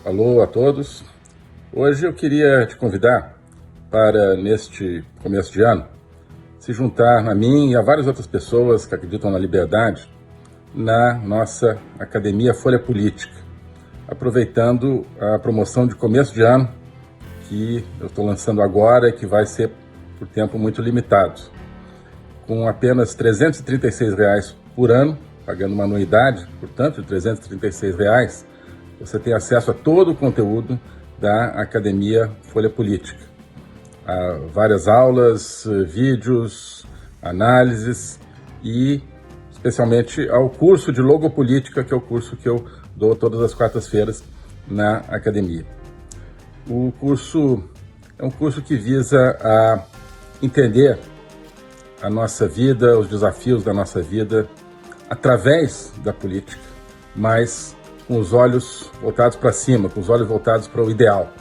Alô a todos. Hoje eu queria te convidar para, neste começo de ano, se juntar a mim e a várias outras pessoas que acreditam na liberdade na nossa Academia Folha Política, aproveitando a promoção de começo de ano que eu estou lançando agora e que vai ser por tempo muito limitado. Com apenas R$ 336 por ano, pagando uma anuidade, portanto, de R$ 336, você tem acesso a todo o conteúdo da Academia Folha Política. Há várias aulas, vídeos, análises e especialmente ao curso de Logopolítica, que é o curso que eu dou todas as quartas-feiras na academia. O curso é um curso que visa a entender a nossa vida, os desafios da nossa vida através da política, mas com os olhos voltados para cima, com os olhos voltados para o ideal.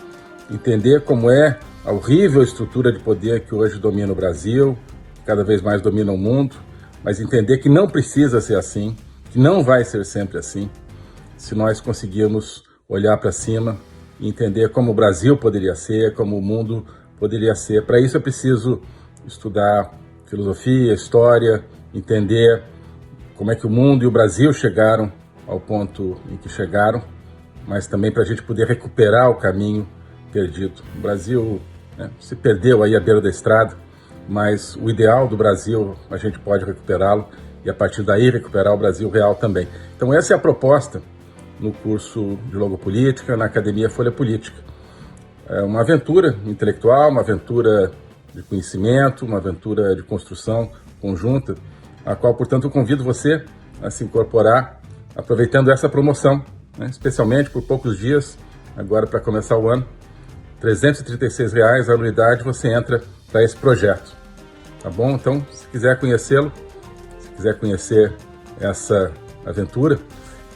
Entender como é a horrível estrutura de poder que hoje domina o Brasil, cada vez mais domina o mundo, mas entender que não precisa ser assim, que não vai ser sempre assim, se nós conseguirmos olhar para cima e entender como o Brasil poderia ser, como o mundo poderia ser. Para isso é preciso estudar filosofia, história, entender como é que o mundo e o Brasil chegaram ao ponto em que chegaram, mas também para a gente poder recuperar o caminho perdido. O Brasil se perdeu aí à beira da estrada, mas o ideal do Brasil a gente pode recuperá-lo e a partir daí recuperar o Brasil real também. Então essa é a proposta no curso de Logopolítica, na Academia Folha Política. É uma aventura intelectual, uma aventura de conhecimento, uma aventura de construção conjunta, a qual, portanto, eu convido você a se incorporar aproveitando essa promoção, especialmente por poucos dias, agora para começar o ano. R$ 336 a anuidade, você entra para esse projeto, tá bom? Então, se quiser conhecê-lo, se quiser conhecer essa aventura,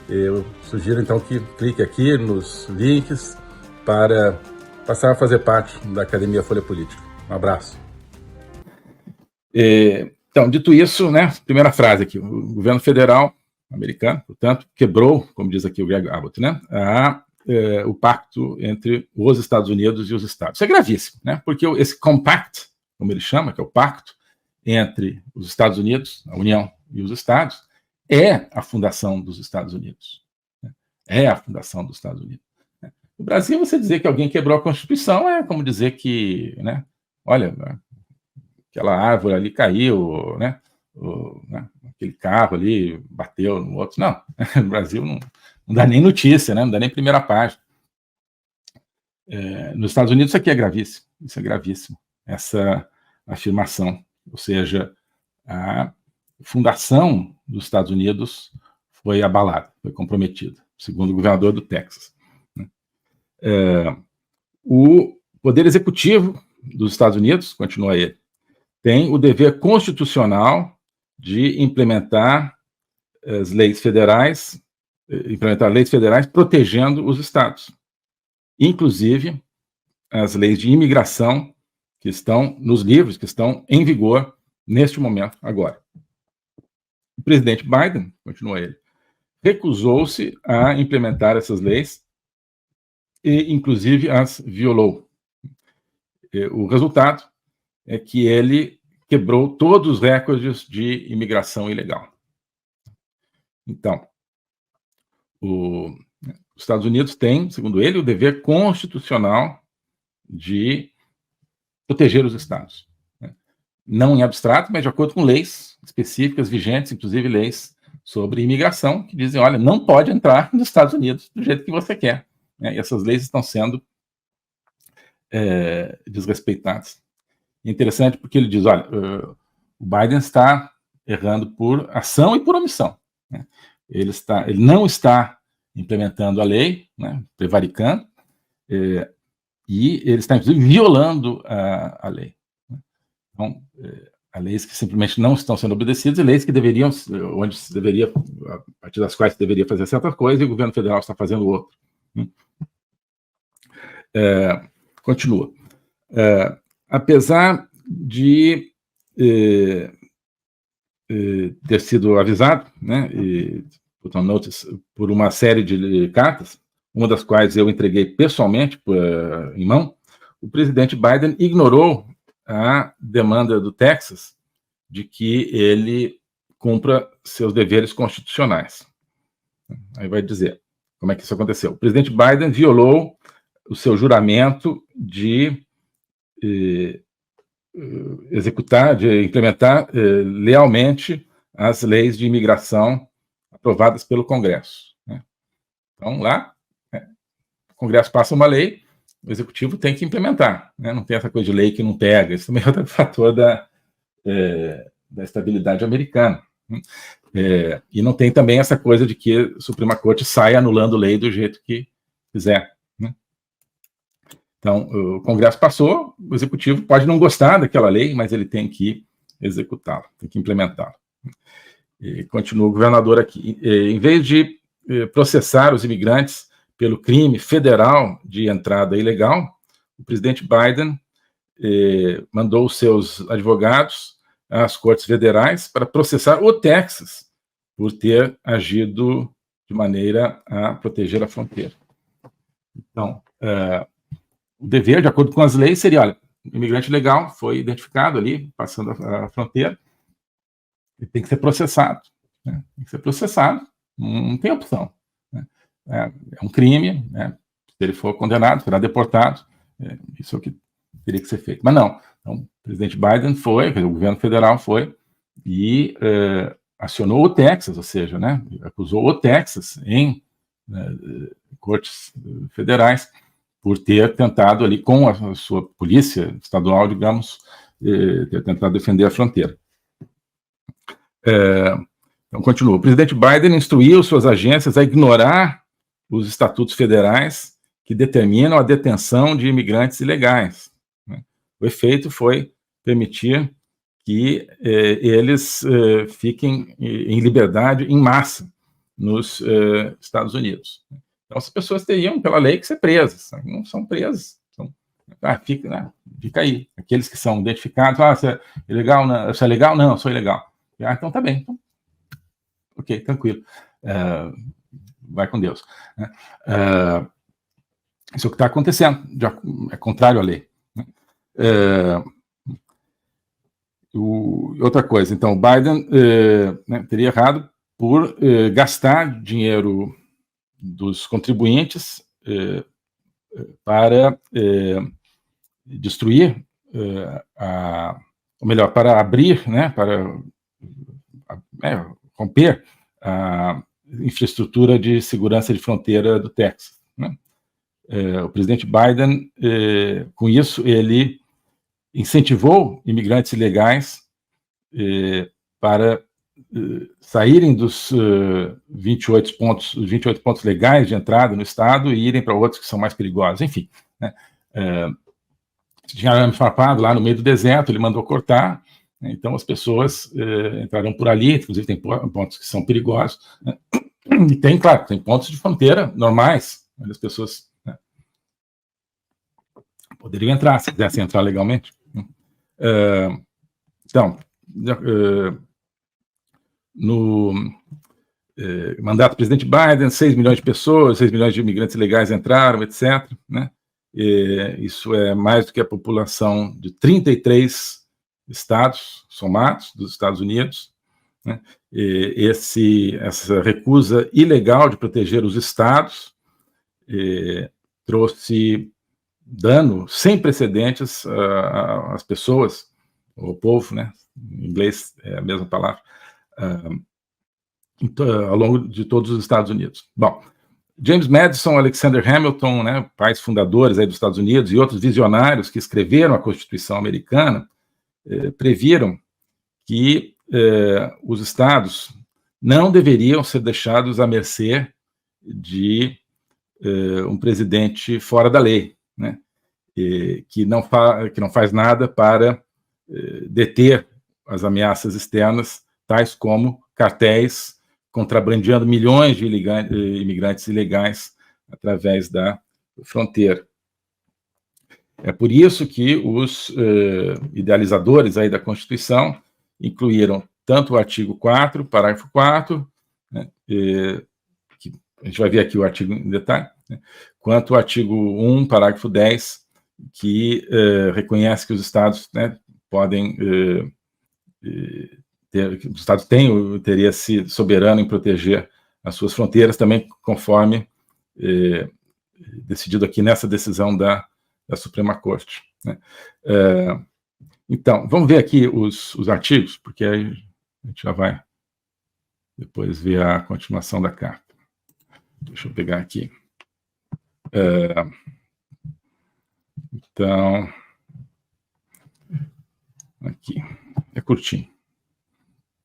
eu sugiro então que clique aqui nos links para passar a fazer parte da Academia Folha Política. Um abraço. Então, dito isso, primeira frase aqui, o governo federal americano, portanto, quebrou, como diz aqui o Greg Abbott, o pacto entre os Estados Unidos e os Estados. Isso é gravíssimo, porque esse compact, como ele chama, que é o pacto entre os Estados Unidos, a União e os Estados, é a fundação dos Estados Unidos. É a fundação dos Estados Unidos. No Brasil, você dizer que alguém quebrou a Constituição é como dizer que, olha, aquela árvore ali caiu, aquele carro ali bateu no outro. Não, no Brasil não dá nem notícia, não dá nem primeira página. Nos Estados Unidos isso aqui é gravíssimo, essa afirmação, ou seja, a fundação dos Estados Unidos foi abalada, foi comprometida, segundo o governador do Texas. O Poder Executivo dos Estados Unidos, continua ele, tem o dever constitucional de implementar leis federais protegendo os estados, inclusive as leis de imigração que estão nos livros, que estão em vigor neste momento, agora. O presidente Biden, continua ele, recusou-se a implementar essas leis e, inclusive, as violou. O resultado é que ele quebrou todos os recordes de imigração ilegal. Então, os Estados Unidos têm, segundo ele, o dever constitucional de proteger os estados. Não em abstrato, mas de acordo com leis específicas, vigentes, inclusive leis sobre imigração, que dizem, olha, não pode entrar nos Estados Unidos do jeito que você quer. E essas leis estão sendo desrespeitadas. É interessante porque ele diz, olha, o Biden está errando por ação e por omissão. Ele não está implementando a lei, prevaricando, e ele está, inclusive, violando a lei. Então, há leis que simplesmente não estão sendo obedecidas e leis que deveriam, a partir das quais se deveria fazer certa coisa e o governo federal está fazendo outra. Continua. Apesar de ter sido avisado, por uma série de cartas, uma das quais eu entreguei pessoalmente em mão, o presidente Biden ignorou a demanda do Texas de que ele cumpra seus deveres constitucionais. Aí vai dizer como é que isso aconteceu. O presidente Biden violou o seu juramento de executar, de implementar lealmente as leis de imigração aprovadas pelo Congresso. Né? Então, lá, o Congresso passa uma lei, o Executivo tem que implementar. Né? Não tem essa coisa de lei que não pega. Isso também é outro fator da estabilidade americana. E não tem também essa coisa de que a Suprema Corte sai anulando lei do jeito que quiser. Né? Então, o Congresso passou, o Executivo pode não gostar daquela lei, mas ele tem que executá-la, tem que implementá-la. E continua o governador aqui. Em vez de processar os imigrantes pelo crime federal de entrada ilegal, o presidente Biden mandou os seus advogados às cortes federais para processar o Texas por ter agido de maneira a proteger a fronteira. Então, o dever, de acordo com as leis, seria, olha, o imigrante legal foi identificado ali, passando a fronteira, ele tem que ser processado. Né? Tem que ser processado, não tem opção. Né? É um crime, né? Se ele for condenado, será deportado, isso é o que teria que ser feito. Mas não, então, o presidente Biden foi, o governo federal foi, e acionou o Texas, ou seja, né, acusou o Texas em cortes federais por ter tentado ali, com a sua polícia estadual, digamos, ter tentado defender a fronteira. Então, continua. O presidente Biden instruiu suas agências a ignorar os estatutos federais que determinam a detenção de imigrantes ilegais. Né? O efeito foi permitir que eles fiquem em liberdade em massa nos Estados Unidos. Então, as pessoas teriam, pela lei, que ser presas. Não são presas. Fica aí. Aqueles que são identificados, você é ilegal? Não, você é legal? Não, eu sou ilegal. Então tá bem. Então, ok, tranquilo. Vai com Deus. Né? Isso é o que está acontecendo. É contrário à lei. Né? Outra coisa, então, o Biden teria errado por gastar dinheiro dos contribuintes para destruir, ou melhor, para abrir, né, para romper a infraestrutura de segurança de fronteira do Texas. Né? O presidente Biden, com isso, ele incentivou imigrantes ilegais para saírem dos 28 pontos legais de entrada no estado e irem para outros que são mais perigosos. Enfim, né? Tinha arame farpado lá no meio do deserto, ele mandou cortar, né? Então as pessoas entrarão por ali, inclusive tem pontos que são perigosos, né? E tem, claro, tem pontos de fronteira normais, onde as pessoas poderiam entrar, se quisessem entrar legalmente. Então, no mandato do presidente Biden, 6 milhões de pessoas, 6 milhões de imigrantes ilegais entraram, etc. Né? Isso é mais do que a população de 33 estados somados dos Estados Unidos. Né? Essa recusa ilegal de proteger os estados trouxe dano sem precedentes às pessoas, ao povo, né? Em inglês é a mesma palavra, ao longo de todos os Estados Unidos. Bom, James Madison, Alexander Hamilton, né, pais fundadores aí dos Estados Unidos e outros visionários que escreveram a Constituição americana, previram que os estados não deveriam ser deixados à mercê de um presidente fora da lei, né, que não faz nada para deter as ameaças externas, tais como cartéis contrabandeando milhões de imigrantes ilegais através da fronteira. É por isso que os idealizadores aí da Constituição incluíram tanto o artigo 4, parágrafo 4, né, que a gente vai ver aqui o artigo em detalhe, né? Quanto ao artigo 1, parágrafo 10, que reconhece que os Estados, né, podem os Estados têm o interesse soberano em proteger as suas fronteiras, também conforme decidido aqui nessa decisão da Suprema Corte, né? Então, vamos ver aqui os artigos, porque aí a gente já vai depois ver a continuação da carta. Deixa eu pegar aqui. Então, aqui, é curtinho.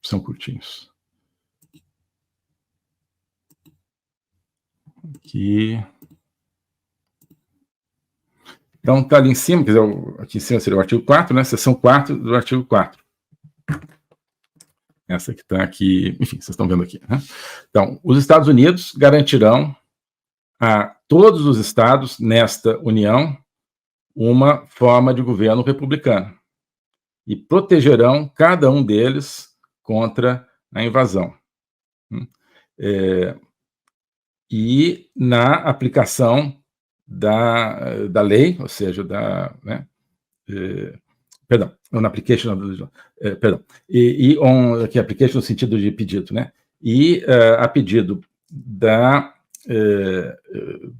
São curtinhos. Aqui. Então, está ali em cima, quer dizer, aqui em cima seria o artigo 4, né? Seção 4 do artigo 4. Essa que está aqui, enfim, vocês estão vendo aqui, né? Então, os Estados Unidos garantirão a todos os estados nesta União uma forma de governo republicano e protegerão cada um deles contra a invasão. E na aplicação da lei, ou seja, né, perdão, on application of perdão, on aqui application no sentido de pedido, né? E a pedido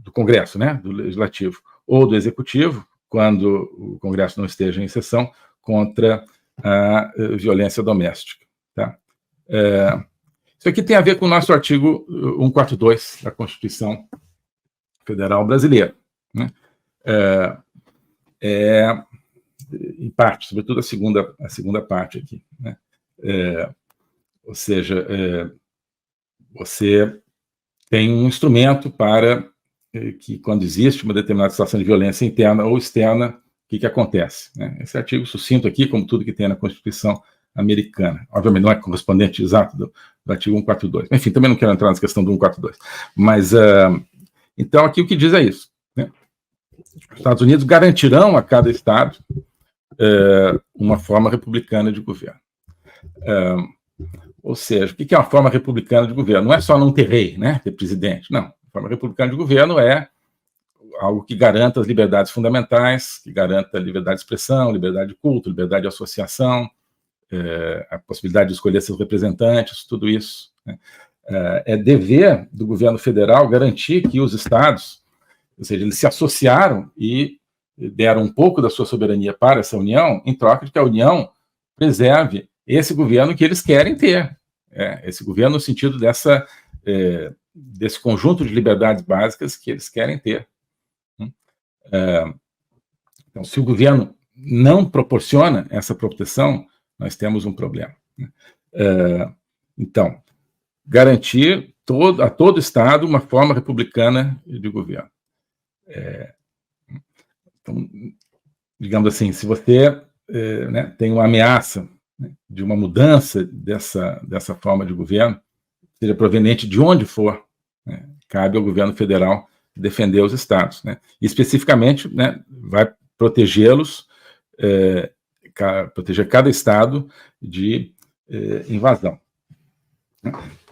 do Congresso, né, do Legislativo ou do Executivo, quando o Congresso não esteja em sessão, contra a violência doméstica, tá? Isso aqui tem a ver com o nosso artigo 142 da Constituição Federal Brasileira, né? Em parte, sobretudo a segunda parte aqui, né? Ou seja, você tem um instrumento para que, quando existe uma determinada situação de violência interna ou externa, o que acontece, né? Esse artigo sucinto aqui, como tudo que tem na Constituição americana. Obviamente não é correspondente exato do artigo 142. Enfim, também não quero entrar nessa questão do 142. Mas, então, aqui o que diz é isso, né? Os Estados Unidos garantirão a cada estado uma forma republicana de governo. Ou seja, o que é uma forma republicana de governo? Não é só não ter rei, né, ter presidente, não. A forma republicana de governo é algo que garanta as liberdades fundamentais, que garanta a liberdade de expressão, liberdade de culto, liberdade de associação, a possibilidade de escolher seus representantes, tudo isso, né? É dever do governo federal garantir que os estados, ou seja, eles se associaram e deram um pouco da sua soberania para essa União, em troca de que a União preserve esse governo que eles querem ter. Esse governo no sentido desse conjunto de liberdades básicas que eles querem ter. Então, se o governo não proporciona essa proteção, nós temos um problema. Então, garantir a todo Estado uma forma republicana de governo. Então, digamos assim, se você né, tem uma ameaça, né, de uma mudança dessa forma de governo, seja proveniente de onde for, né, cabe ao governo federal defender os estados, né? E especificamente, né, vai protegê-los, proteger cada estado de invasão.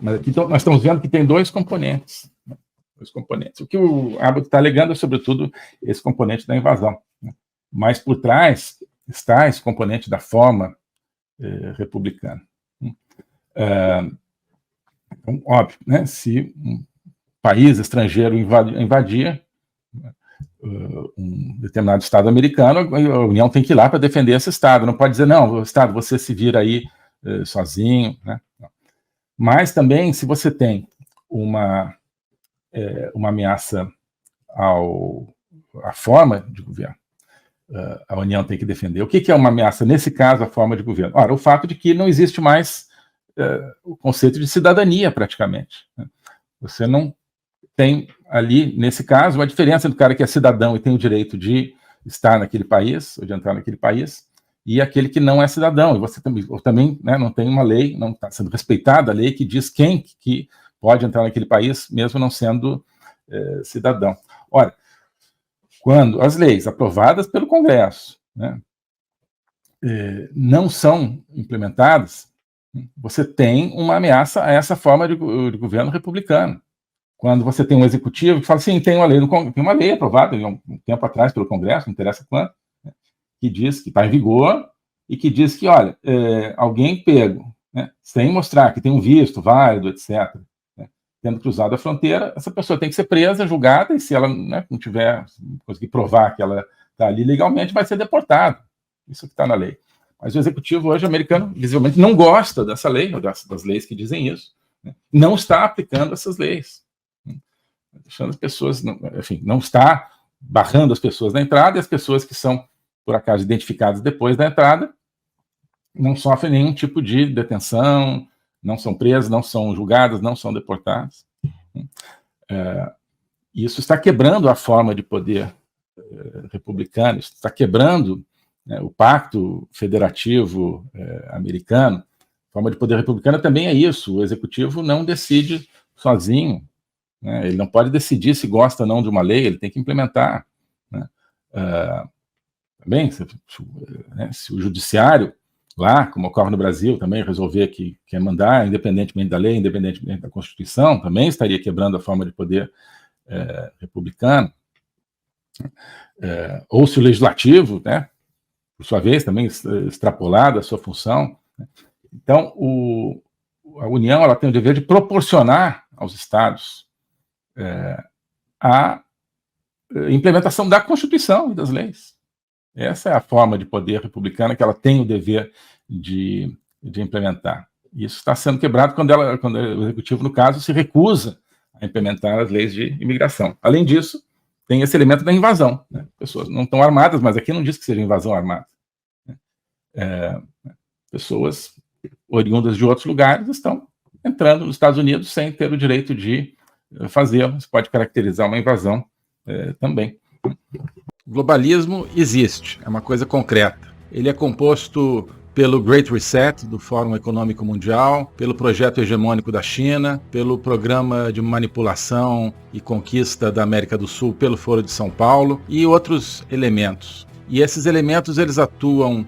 Mas aqui nós estamos vendo que tem dois componentes. Né? O que o Abbott está alegando é, sobretudo, esse componente da invasão, né? Mas por trás está esse componente da forma republicana. Então, óbvio, né? Se um país estrangeiro invadir um determinado estado americano, a União tem que ir lá para defender esse estado. Não pode dizer, não, estado, você se vira aí sozinho, né? Mas também, se você tem uma ameaça à forma de governo, a União tem que defender. O que é uma ameaça? Nesse caso, a forma de governo. Ora, o fato de que não existe mais o conceito de cidadania, praticamente, né? Você não tem ali, nesse caso, a diferença do cara que é cidadão e tem o direito de estar naquele país, ou de entrar naquele país, e aquele que não é cidadão. E você também né, não tem uma lei, não está sendo respeitada a lei que diz quem que pode entrar naquele país, mesmo não sendo cidadão. Ora, quando as leis aprovadas pelo Congresso, né, não são implementadas, você tem uma ameaça a essa forma de governo republicano. quando você tem um executivo que fala assim, tem uma lei aprovada um tempo atrás pelo Congresso, não interessa quando, né, que diz que está em vigor e que diz que, olha, alguém pego, né, sem mostrar que tem um visto válido, etc., né, tendo cruzado a fronteira, essa pessoa tem que ser presa, julgada, e se ela, né, não conseguir provar que ela está ali legalmente, vai ser deportada. Isso que está na lei. Mas o executivo hoje americano, visivelmente, não gosta dessa lei, ou das leis que dizem isso, né, não está aplicando essas leis, né, deixando as pessoas, enfim, não está barrando as pessoas na entrada, e as pessoas que são, por acaso, identificadas depois da entrada, não sofrem nenhum tipo de detenção, não são presas, não são julgadas, não são deportadas. Isso está quebrando a forma de poder republicano, isso está quebrando, né, o pacto federativo americano. A forma de poder republicana também é isso, o executivo não decide sozinho, né, ele não pode decidir se gosta ou não de uma lei, ele tem que implementar, né. Também, se o judiciário, lá, como ocorre no Brasil, também resolver que quer mandar, independentemente da lei, independentemente da Constituição, também estaria quebrando a forma de poder republicano. Ou se o legislativo, né, por sua vez, também extrapolado a sua função, né. Então, a União ela tem o dever de proporcionar aos Estados a implementação da Constituição e das leis. Essa é a forma de poder republicana que ela tem o dever de implementar. Isso está sendo quebrado quando o executivo, no caso, se recusa a implementar as leis de imigração. Além disso, tem esse elemento da invasão, né? Pessoas não estão armadas, mas aqui não diz que seja invasão armada. Pessoas oriundas de outros lugares estão entrando nos Estados Unidos sem ter o direito de fazê-lo. Isso pode caracterizar uma invasão também. O globalismo existe, é uma coisa concreta. Ele é composto pelo Great Reset, do Fórum Econômico Mundial, pelo projeto hegemônico da China, pelo programa de manipulação e conquista da América do Sul pelo Foro de São Paulo e outros elementos. E esses elementos eles atuam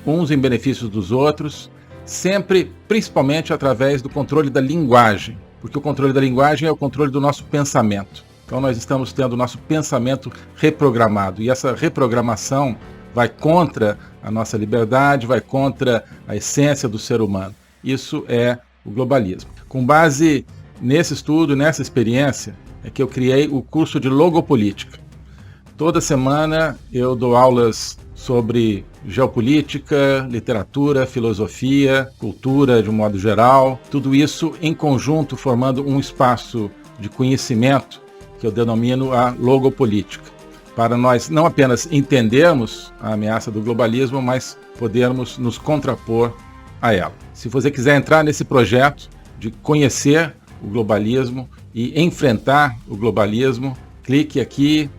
uns em benefício dos outros, sempre, principalmente através do controle da linguagem, porque o controle da linguagem é o controle do nosso pensamento. Então nós estamos tendo o nosso pensamento reprogramado, e essa reprogramação vai contra a nossa liberdade, vai contra a essência do ser humano. Isso é o globalismo. Com base nesse estudo, nessa experiência, é que eu criei o curso de Logopolítica. Toda semana eu dou aulas sobre geopolítica, literatura, filosofia, cultura de um modo geral, tudo isso em conjunto formando um espaço de conhecimento que eu denomino a logopolítica, para nós não apenas entendermos a ameaça do globalismo, mas podermos nos contrapor a ela. Se você quiser entrar nesse projeto de conhecer o globalismo e enfrentar o globalismo, clique aqui.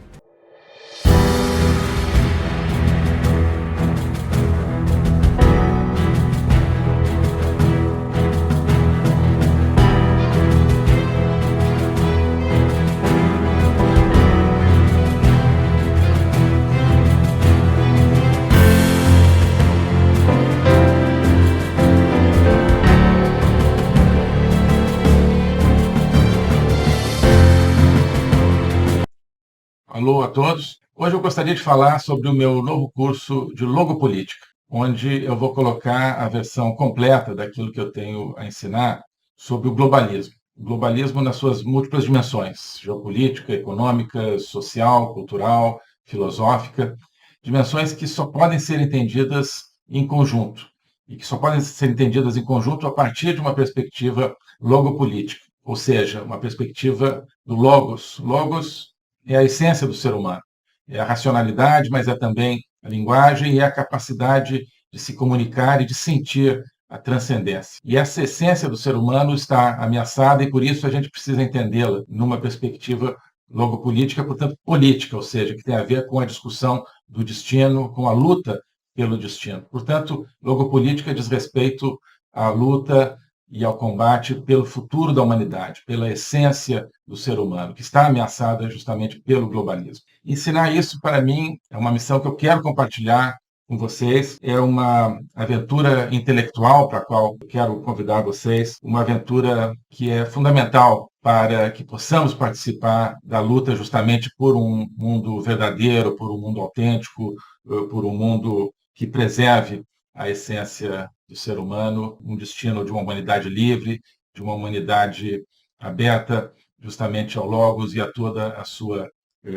Alô a todos. Hoje eu gostaria de falar sobre o meu novo curso de Logopolítica, onde eu vou colocar a versão completa daquilo que eu tenho a ensinar sobre o globalismo. O globalismo nas suas múltiplas dimensões, geopolítica, econômica, social, cultural, filosófica, dimensões que só podem ser entendidas em conjunto, e que só podem ser entendidas em conjunto a partir de uma perspectiva logopolítica, ou seja, uma perspectiva do logos. Logos é a essência do ser humano. É a racionalidade, mas é também a linguagem e a capacidade de se comunicar e de sentir a transcendência. E essa essência do ser humano está ameaçada e por isso a gente precisa entendê-la numa perspectiva logopolítica, portanto política, ou seja, que tem a ver com a discussão do destino, com a luta pelo destino. Portanto, logopolítica diz respeito à luta e ao combate pelo futuro da humanidade, pela essência do ser humano, que está ameaçada justamente pelo globalismo. Ensinar isso, para mim, é uma missão que eu quero compartilhar com vocês. É uma aventura intelectual para a qual eu quero convidar vocês, uma aventura que é fundamental para que possamos participar da luta justamente por um mundo verdadeiro, por um mundo autêntico, por um mundo que preserve a essência do ser humano, um destino de uma humanidade livre, de uma humanidade aberta justamente ao Logos e a toda a sua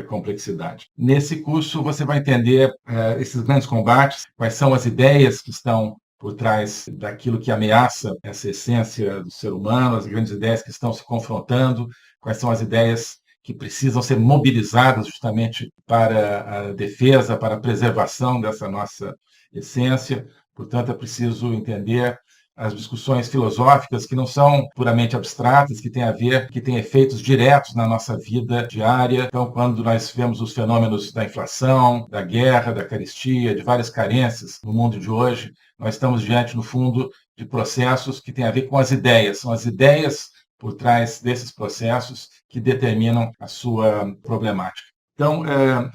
complexidade. Nesse curso você vai entender esses grandes combates, quais são as ideias que estão por trás daquilo que ameaça essa essência do ser humano, as grandes ideias que estão se confrontando, quais são as ideias que precisam ser mobilizadas justamente para a defesa, para a preservação dessa nossa essência. Portanto, é preciso entender as discussões filosóficas que não são puramente abstratas, que têm a ver, que têm efeitos diretos na nossa vida diária. Então, quando nós vemos os fenômenos da inflação, da guerra, da carestia, de várias carências no mundo de hoje, nós estamos diante, no fundo, de processos que têm a ver com as ideias. São as ideias por trás desses processos que determinam a sua problemática. Então,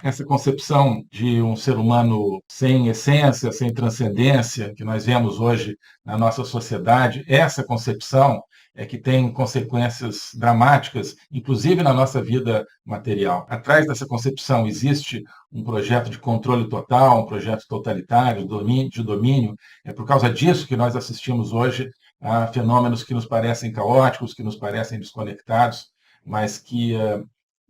essa concepção de um ser humano sem essência, sem transcendência, que nós vemos hoje na nossa sociedade, essa concepção é que tem consequências dramáticas, inclusive na nossa vida material. Atrás dessa concepção existe um projeto de controle total, um projeto totalitário, de domínio. É por causa disso que nós assistimos hoje a fenômenos que nos parecem caóticos, que nos parecem desconectados, mas que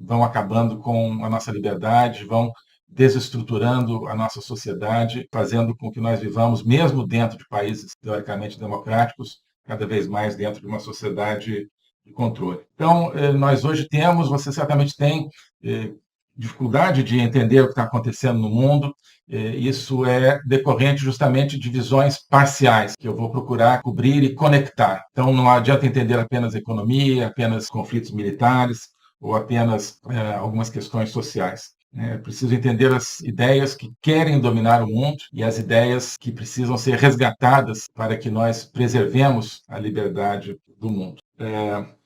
vão acabando com a nossa liberdade, vão desestruturando a nossa sociedade, fazendo com que nós vivamos, mesmo dentro de países teoricamente democráticos, cada vez mais dentro de uma sociedade de controle. Então, nós hoje temos, você certamente tem, dificuldade de entender o que está acontecendo no mundo. Isso é decorrente justamente de visões parciais, que eu vou procurar cobrir e conectar. Então, não adianta entender apenas economia, apenas conflitos militares, ou apenas algumas questões sociais. É preciso entender as ideias que querem dominar o mundo e as ideias que precisam ser resgatadas para que nós preservemos a liberdade do mundo.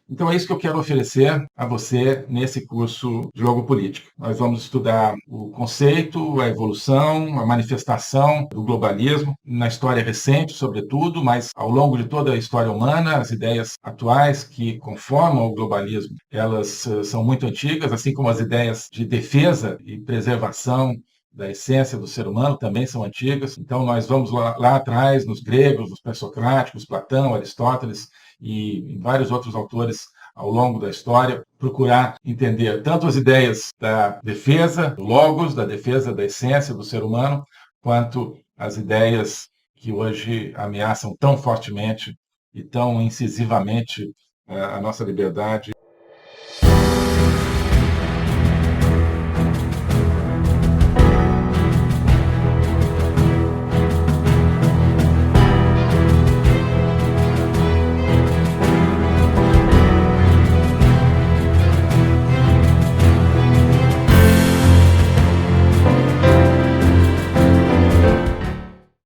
Então é isso que eu quero oferecer a você nesse curso de Logopolítica. Nós vamos estudar o conceito, a evolução, a manifestação do globalismo, na história recente, sobretudo, mas ao longo de toda a história humana, as ideias atuais que conformam o globalismo, elas são muito antigas, assim como as ideias de defesa e preservação da essência do ser humano também são antigas. Então nós vamos lá atrás, nos gregos, nos pré-socráticos, Platão, Aristóteles, e vários outros autores ao longo da história, procurar entender tanto as ideias da defesa do logos, da defesa da essência do ser humano, quanto as ideias que hoje ameaçam tão fortemente e tão incisivamente a nossa liberdade